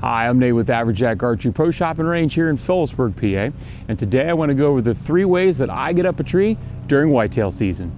Hi, I'm Nate with Average Jack Archery Pro Shop and Range here in Phillipsburg, PA. And today I want to go over the 3 ways that I get up a tree during whitetail season.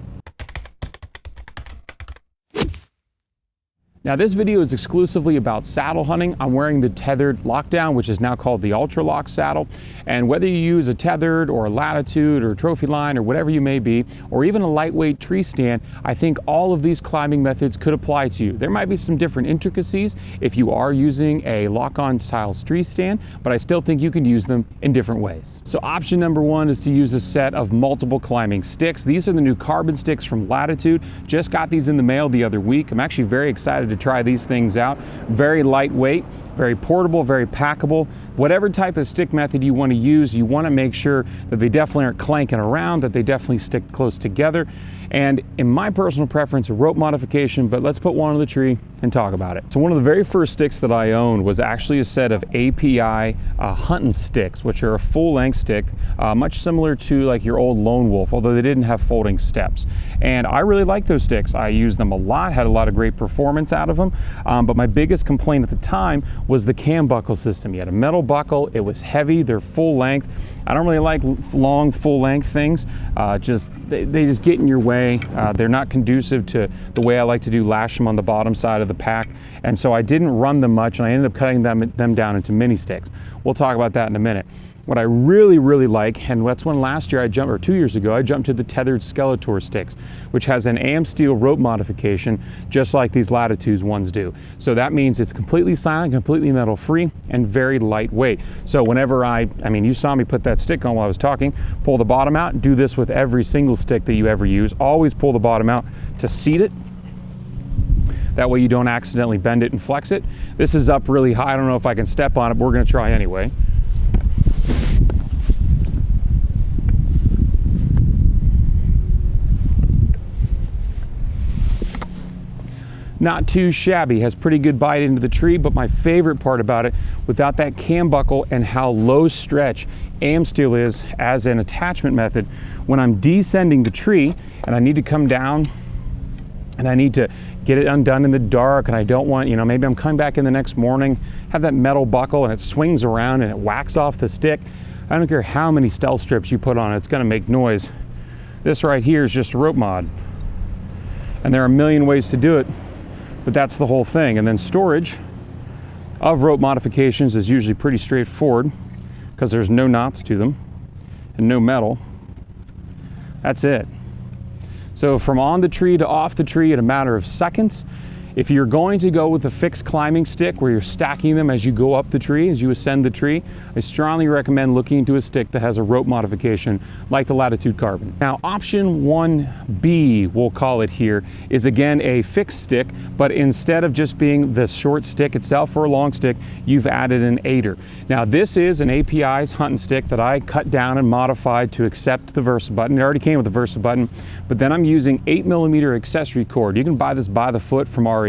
Now this video is exclusively about saddle hunting. I'm wearing the tethered lockdown, which is now called the Ultra Lock saddle. And whether you use a tethered or a latitude or a trophy line or whatever you may be, or even a lightweight tree stand, I think all of these climbing methods could apply to you. There might be some different intricacies if you are using a lock-on style tree stand, but I still think you can use them in different ways. So option number 1 is to use a set of multiple climbing sticks. These are the new carbon sticks from Latitude. Just got these in the mail the other week. I'm actually very excited to try these things out. Very lightweight, very portable, very packable. Whatever type of stick method you want to use, you want to make sure that they definitely aren't clanking around, that they definitely stick close together. And in my personal preference, a rope modification, but let's put one on the tree and talk about it. So one of the very first sticks that I owned was actually a set of API hunting sticks, which are a full-length stick, much similar to like your old Lone Wolf, although they didn't have folding steps. And I really like those sticks. I used them a lot, had a lot of great performance out of them. But my biggest complaint at the time was the cam buckle system. You had a metal buckle, it was heavy, they're full length. I don't really like long full length things. They just get in your way. They're not conducive to the way I like to do, lash them on the bottom side of the pack. And so I didn't run them much, and I ended up cutting them down into mini sticks. We'll talk about that in a minute. What I really like, and that's when last year or 2 years ago, I jumped to the tethered Skeletor sticks, which has an AM steel rope modification, just like these Latitudes ones do. So that means it's completely silent, completely metal free, and very lightweight. So whenever I mean, you saw me put that stick on while I was talking, pull the bottom out, do this with every single stick that you ever use. Always pull the bottom out to seat it. That way you don't accidentally bend it and flex it. This is up really high. I don't know if I can step on it, but we're gonna try anyway. Not too shabby, has pretty good bite into the tree, but my favorite part about it, without that cam buckle and how low stretch AM steel is as an attachment method, when I'm descending the tree and I need to come down and I need to get it undone in the dark, and I don't want, maybe I'm coming back in the next morning, have that metal buckle and it swings around and it whacks off the stick. I don't care how many stealth strips you put on it, it's gonna make noise. This right here is just a rope mod. And there are a million ways to do it, but that's the whole thing. And then storage of rope modifications is usually pretty straightforward because there's no knots to them and no metal. That's it. So from on the tree to off the tree in a matter of seconds. If you're going to go with a fixed climbing stick where you're stacking them as you go up the tree, as you ascend the tree, I strongly recommend looking into a stick that has a rope modification like the Latitude Carbon. Now, option 1B, we'll call it here, is again a fixed stick, but instead of just being the short stick itself or a long stick, you've added an aider. Now, this is an API's hunting stick that I cut down and modified to accept the Versa button. It already came with the Versa button, but then I'm using 8mm accessory cord. You can buy this by the foot from REI.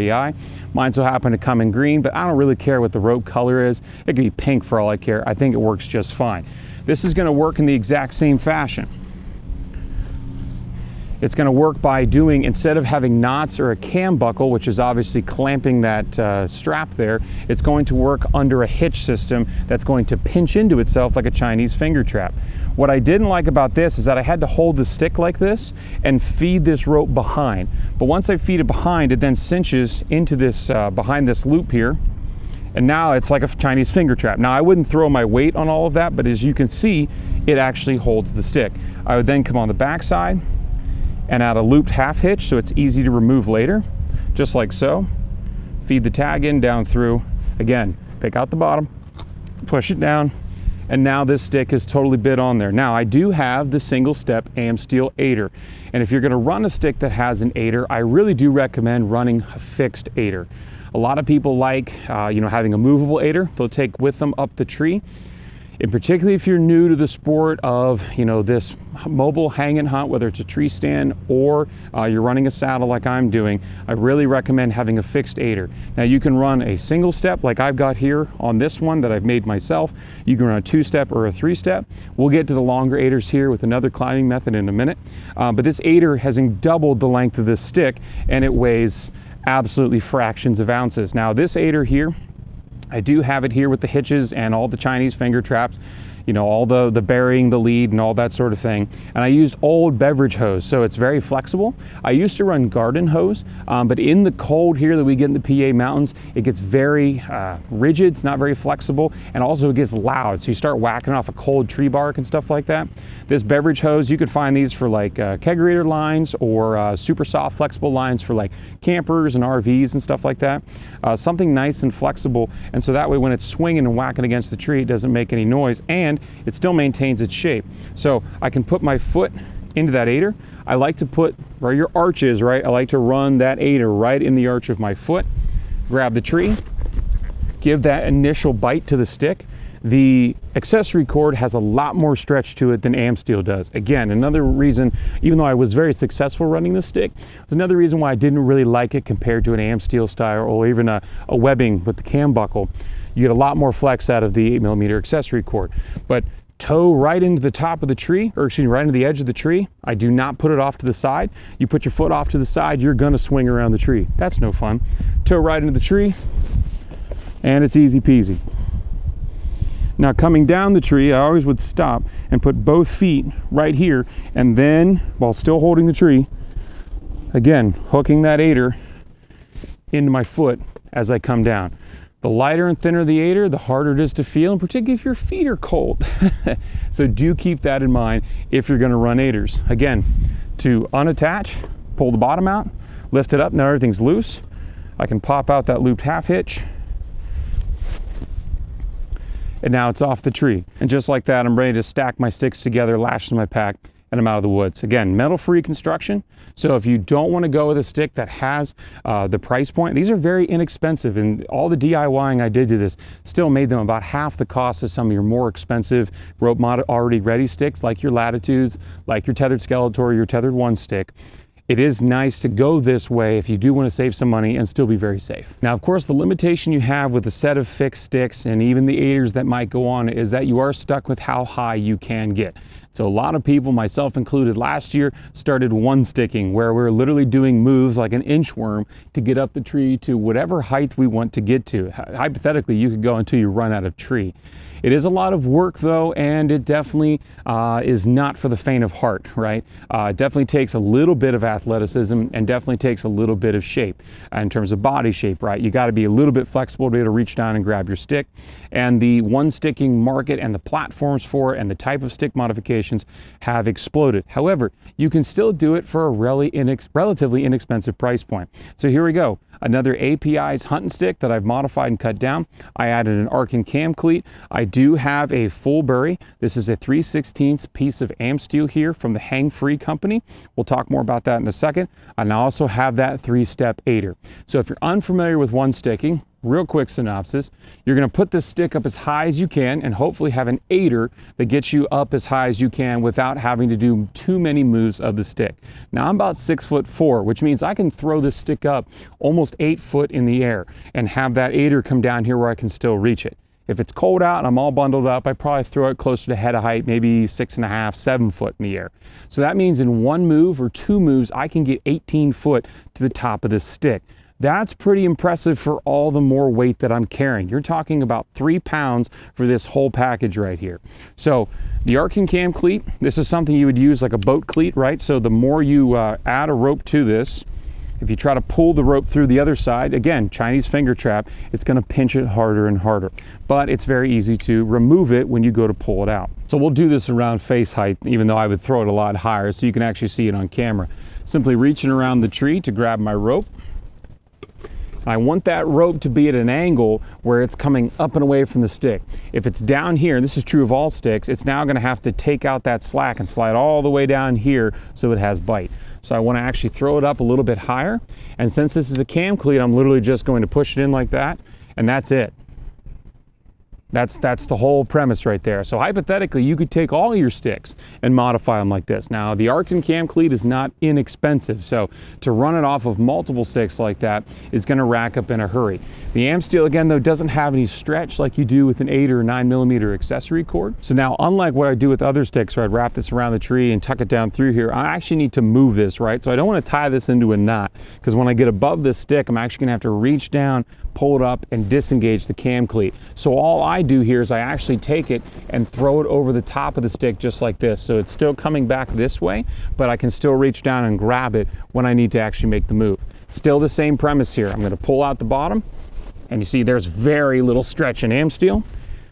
Mine so happen to come in green, but I don't really care what the rope color is. It could be pink for all I care. I think it works just fine. This is going to work in the exact same fashion. It's going to work by doing, instead of having knots or a cam buckle, which is obviously clamping that strap there, it's going to work under a hitch system that's going to pinch into itself like a Chinese finger trap. What I didn't like about this is that I had to hold the stick like this and feed this rope behind. But once I feed it behind, it then cinches into this, behind this loop here. And now it's like a Chinese finger trap. Now I wouldn't throw my weight on all of that, but as you can see, it actually holds the stick. I would then come on the back side and add a looped half hitch so it's easy to remove later, just like so. Feed the tag in down through. Again, pick out the bottom, push it down, and now this stick is totally bit on there. Now I do have the single step AM steel aider, and if you're gonna run a stick that has an aider, I really do recommend running a fixed aider. A lot of people like having a movable aider they'll take with them up the tree. And particularly if you're new to the sport of this mobile hang and hunt, whether it's a tree stand or you're running a saddle like I'm doing, I really recommend having a fixed aider. Now you can run a single step like I've got here on this one that I've made myself. You can run a 2-step or a 3-step. We'll get to the longer aiders here with another climbing method in a minute. But this aider has doubled the length of this stick, and it weighs absolutely fractions of ounces. Now this aider here I do have it here with the hitches and all the Chinese finger traps, you know, all the burying the lead and all that sort of thing. And I used old beverage hose, so it's very flexible. I used to run garden hose, but in the cold here that we get in the PA mountains, it gets very rigid, it's not very flexible, and also it gets loud. So you start whacking off a cold tree bark and stuff like that. This beverage hose, you could find these for like kegerator lines or super soft flexible lines for like campers and RVs and stuff like that. Something nice and flexible, and so that way when it's swinging and whacking against the tree, it doesn't make any noise, and it still maintains its shape. So I can put my foot into that aider. I like to put where your arch is, right? I like to run that aider right in the arch of my foot, grab the tree, give that initial bite to the stick. The accessory cord has a lot more stretch to it than AM steel does. Again, another reason, even though I was very successful running this stick, it's another reason why I didn't really like it compared to an AM steel style or even a webbing with the cam buckle. You get a lot more flex out of the 8mm accessory cord. But toe right into the top of the tree, or excuse me, right into the edge of the tree. I do not put it off to the side. You put your foot off to the side, you're gonna swing around the tree. That's no fun. Toe right into the tree, and it's easy peasy. Now coming down the tree, I always would stop and put both feet right here, and then, while still holding the tree, again, hooking that aider into my foot as I come down. The lighter and thinner the aider, the harder it is to feel, and particularly if your feet are cold. So do keep that in mind if you're gonna run aiders. Again, to unattach, pull the bottom out, lift it up, now everything's loose. I can pop out that looped half hitch, and now it's off the tree. And just like that, I'm ready to stack my sticks together, lash to my pack, and I'm out of the woods. Again, metal-free construction. So if you don't want to go with a stick that has the price point, these are very inexpensive, and all the DIYing I did to this still made them about half the cost of some of your more expensive rope mod already ready sticks, like your Latitudes, like your tethered Skeletor, your tethered one stick. It is nice to go this way if you do want to save some money and still be very safe. Now, of course, the limitation you have with a set of fixed sticks and even the aiders that might go on is that you are stuck with how high you can get. So a lot of people, myself included, last year started one sticking, where we're literally doing moves like an inchworm to get up the tree to whatever height we want to get to. Hypothetically, you could go until you run out of tree. It is a lot of work though, and it definitely is not for the faint of heart, right? It definitely takes a little bit of athleticism and definitely takes a little bit of shape in terms of body shape, right? You got to be a little bit flexible to be able to reach down and grab your stick. And the one sticking market and the platforms for it and the type of stick modifications have exploded. However, you can still do it for a relatively inexpensive price point. So here we go. Another API's hunting stick that I've modified and cut down. I added an arc and cam cleat. I do have a full bury. This is a 3/16 piece of AM steel here from the Hang Free company. We'll talk more about that in a second. And I also have that 3-step aider. So if you're unfamiliar with one sticking, real quick synopsis, you're going to put this stick up as high as you can and hopefully have an aider that gets you up as high as you can without having to do too many moves of the stick. Now I'm about 6'4", which means I can throw this stick up almost 8 foot in the air and have that aider come down here where I can still reach it. If it's cold out and I'm all bundled up, I probably throw it closer to head of height, maybe 6.5, 7 foot in the air. So that means in one move or two moves, I can get 18 foot to the top of this stick. That's pretty impressive for all the more weight that I'm carrying. You're talking about 3 pounds for this whole package right here. So the arc and cam cleat, this is something you would use like a boat cleat, right? So the more you add a rope to this, if you try to pull the rope through the other side, again, Chinese finger trap, it's going to pinch it harder and harder. But it's very easy to remove it when you go to pull it out. So we'll do this around face height, even though I would throw it a lot higher so you can actually see it on camera. Simply reaching around the tree to grab my rope. I want that rope to be at an angle where it's coming up and away from the stick. If it's down here, and this is true of all sticks, it's now going to have to take out that slack and slide all the way down here so it has bite. So I want to actually throw it up a little bit higher. And since this is a cam cleat, I'm literally just going to push it in like that, and that's it. That's the whole premise right there. So hypothetically, you could take all your sticks and modify them like this. Now, the arc and cam cleat is not inexpensive, so to run it off of multiple sticks like that is going to rack up in a hurry. The AM steel, again, though, doesn't have any stretch like you do with an 8 or 9mm accessory cord. So now, unlike what I do with other sticks where I'd wrap this around the tree and tuck it down through here, I actually need to move this, right? So I don't want to tie this into a knot, because when I get above this stick, I'm actually going to have to reach down, pull it up and disengage the cam cleat. So all I do here is I actually take it and throw it over the top of the stick just like this. So it's still coming back this way, but I can still reach down and grab it when I need to actually make the move. Still the same premise here. I'm going to pull out the bottom, and you see there's very little stretch in am steel.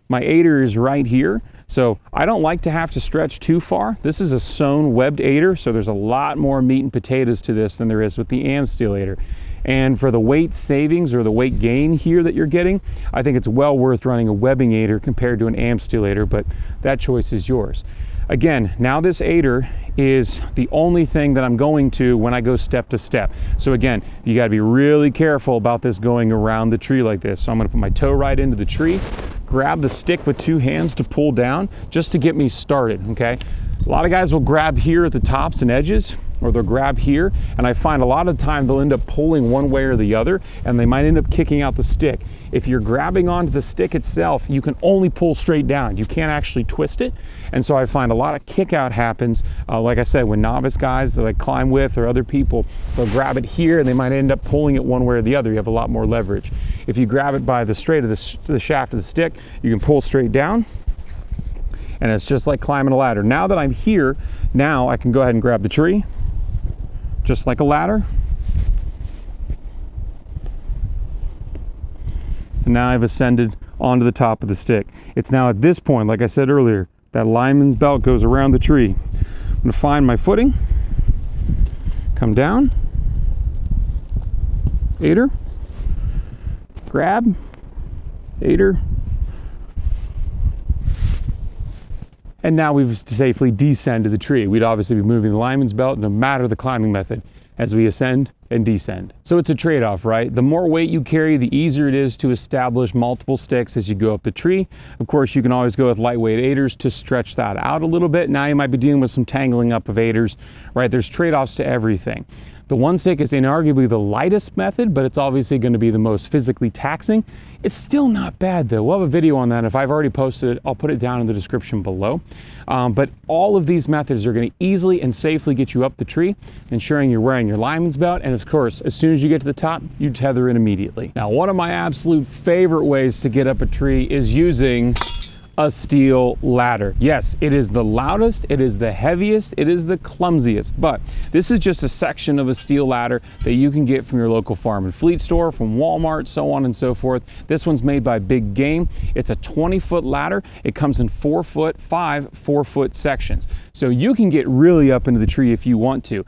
My aider is right here. So I don't like to have to stretch too far. This is a sewn webbed aider, so there's a lot more meat and potatoes to this than there is with the am steel aider. And for the weight savings or the weight gain here that you're getting, I think it's well worth running a webbing aider compared to an am steel aider, but that choice is yours. Again, now this aider is the only thing that I'm going to when I go step to step. So again, you got to be really careful about this going around the tree like this. So I'm going to put my toe right into the tree, grab the stick with two hands to pull down just to get me started, okay? A lot of guys will grab here at the tops and edges, or they'll grab here, and I find a lot of the time they'll end up pulling one way or the other, and they might end up kicking out the stick. If you're grabbing onto the stick itself, you can only pull straight down. You can't actually twist it, and so I find a lot of kick out happens, like I said, when novice guys that I climb with or other people, they'll grab it here and they might end up pulling it one way or the other. You have a lot more leverage. If you grab it by the straight of the shaft of the stick, you can pull straight down, and it's just like climbing a ladder. Now that I'm here, now I can go ahead and grab the tree, just like a ladder. And now I've ascended onto the top of the stick. It's now at this point, like I said earlier, that lineman's belt goes around the tree. I'm gonna find my footing, come down, aider, grab, aider, and now we've safely descended the tree. We'd obviously be moving the lineman's belt no matter the climbing method as we ascend and descend. So it's a trade-off, right? The more weight you carry, the easier it is to establish multiple sticks as you go up the tree. Of course, you can always go with lightweight aiders to stretch that out a little bit. Now you might be dealing with some tangling up of aiders, right? There's trade-offs to everything. The one stick is inarguably the lightest method, but it's obviously going to be the most physically taxing. It's still not bad though. We'll have a video on that. If I've already posted it, I'll put it down in the description below. But all of these methods are going to easily and safely get you up the tree, ensuring you're wearing your lineman's belt. And of course, as soon as you get to the top, you tether in immediately. Now, one of my absolute favorite ways to get up a tree is using a steel ladder. Yes, it is the loudest, it is the heaviest, it is the clumsiest, but this is just a section of a steel ladder that you can get from your local farm and fleet store, from Walmart, so on and so forth. This one's made by Big Game. It's a 20-foot ladder. It comes in 4-foot, 4-foot sections. So you can get really up into the tree if you want to.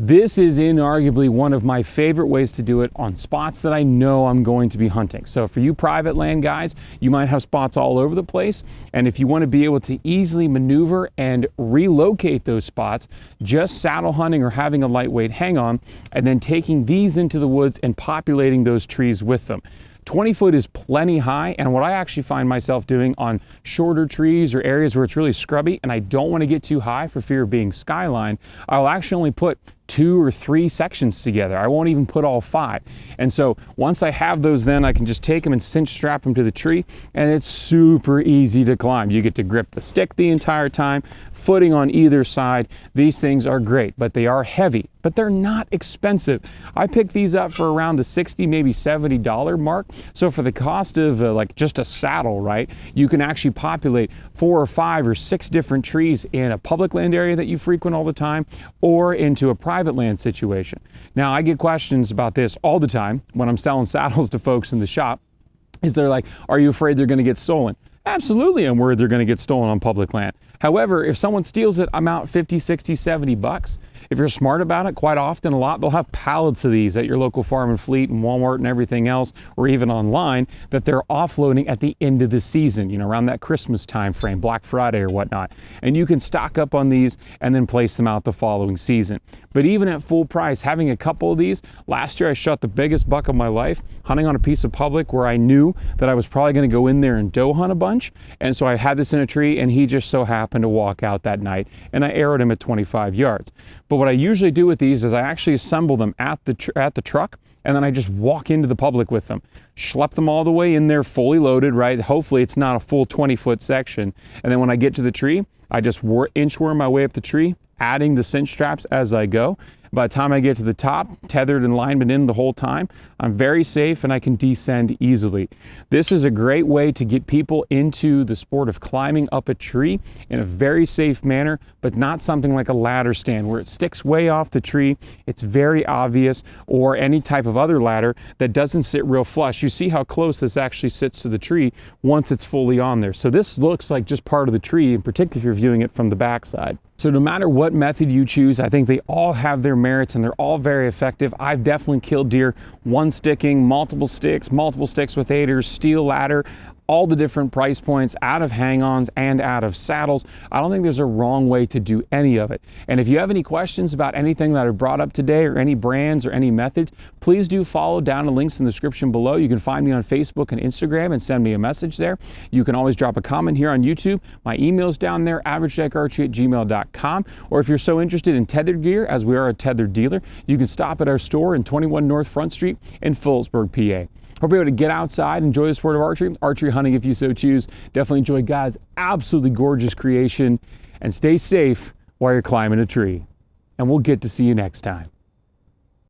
This is inarguably one of my favorite ways to do it on spots that I know I'm going to be hunting. So for you private land guys, you might have spots all over the place. And if you want to be able to easily maneuver and relocate those spots, just saddle hunting or having a lightweight hang on, and then taking these into the woods and populating those trees with them. 20 foot is plenty high, and what I actually find myself doing on shorter trees or areas where it's really scrubby and I don't want to get too high for fear of being skyline, I'll actually only put 2 or 3 sections together. I won't even put all 5. And so once I have those, then I can just take them and cinch strap them to the tree, and it's super easy to climb. You get to grip the stick the entire time, footing on either side. These things are great, but they are heavy, but they're not expensive. I picked these up for around the $60, maybe $70 mark. So for the cost of like just a saddle, right, you can actually populate 4 or 5 or 6 different trees in a public land area that you frequent all the time, or into a private land situation. Now, I get questions about this all the time when I'm selling saddles to folks in the shop. Is they're like, are you afraid they're going to get stolen? Absolutely, I'm worried they're going to get stolen on public land. However, if someone steals it, I'm out 50, 60, 70 bucks. If you're smart about it, quite often they'll have pallets of these at your local farm and fleet and Walmart and everything else, or even online, that they're offloading at the end of the season, you know, around that Christmas time frame, Black Friday or whatnot. And you can stock up on these and then place them out the following season. But even at full price, having a couple of these, last year I shot the biggest buck of my life hunting on a piece of public where I knew that I was probably going to go in there and doe hunt a bunch. And so I had this in a tree, and he just so happened to walk out that night, and I arrowed him at 25 yards. But what I usually do with these is I actually assemble them at the truck, and then I just walk into the public with them, schlep them all the way in there fully loaded, right? Hopefully it's not a full 20-foot section. And then when I get to the tree, I just inchworm my way up the tree, adding the cinch straps as I go. By the time I get to the top, tethered and lineman in the whole time, I'm very safe and I can descend easily. This is a great way to get people into the sport of climbing up a tree in a very safe manner, but not something like a ladder stand where it sticks way off the tree, it's very obvious, or any type of other ladder that doesn't sit real flush. You see how close this actually sits to the tree once it's fully on there. So this looks like just part of the tree, in particular if you're viewing it from the backside. So no matter what method you choose, I think they all have their merits and they're all very effective. I've definitely killed deer one sticking, multiple sticks with aiders, steel ladder, all the different price points, out of hang-ons and out of saddles. I don't think there's a wrong way to do any of it. And if you have any questions about anything that I've brought up today or any brands or any methods, please do follow down the links in the description below. You can find me on Facebook and Instagram and send me a message there. You can always drop a comment here on YouTube. My email's down there, averagejackArchery@gmail.com. Or if you're so interested in tethered gear, as we are a tethered dealer, you can stop at our store in 21 North Front Street in Phillipsburg, PA. Hope you're able to get outside, enjoy the sport of archery hunting if you so choose. Definitely enjoy God's absolutely gorgeous creation, and stay safe while you're climbing a tree. And we'll get to see you next time.